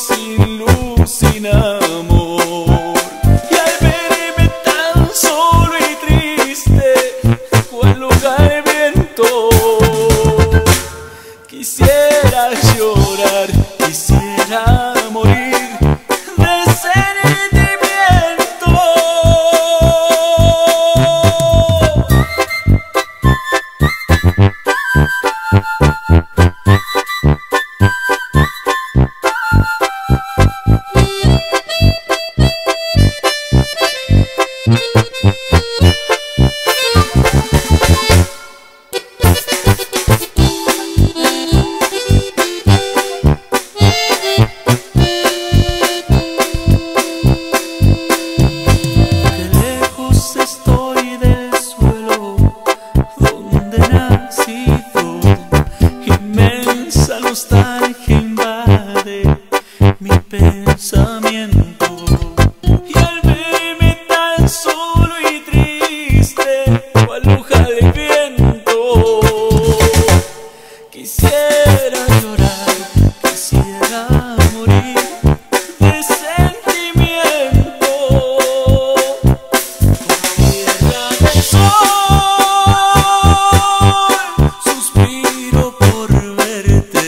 sin luz, sin amor. Y al verme tan solo y triste, cual hoja de viento, quisiera llorar, quisiera morir de sentimiento. Nostalgia invade mi pensamiento, y al verme tan solo y triste, cual hoja de viento, quisiera llorar, quisiera morir de sentimiento. Por tierra del sol suspiro por verte.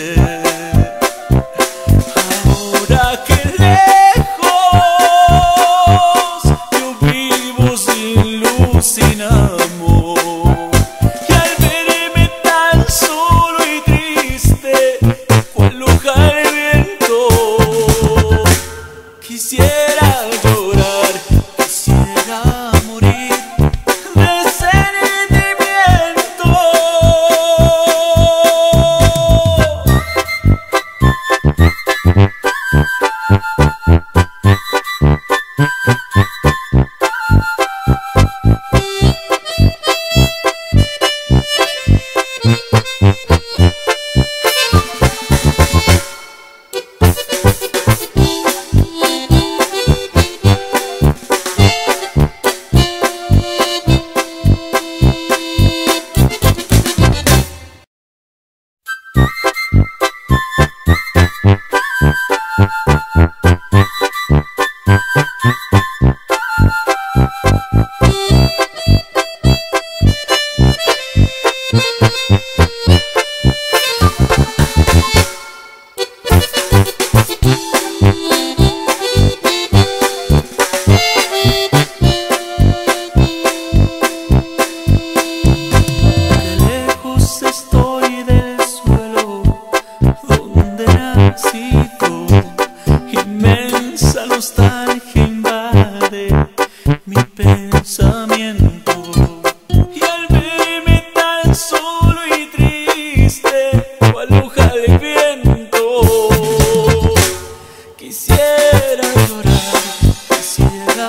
Ahora que lejos yo vivo sin luz, sin amor, y al verme tan solo y triste, cual hoja de viento, quisiera llorar, quisiera morir de sentimiento. Inmensa nostalgia invade mi pensamiento, y al verme tan solo y triste, cual hoja de viento, quisiera llorar, quisiera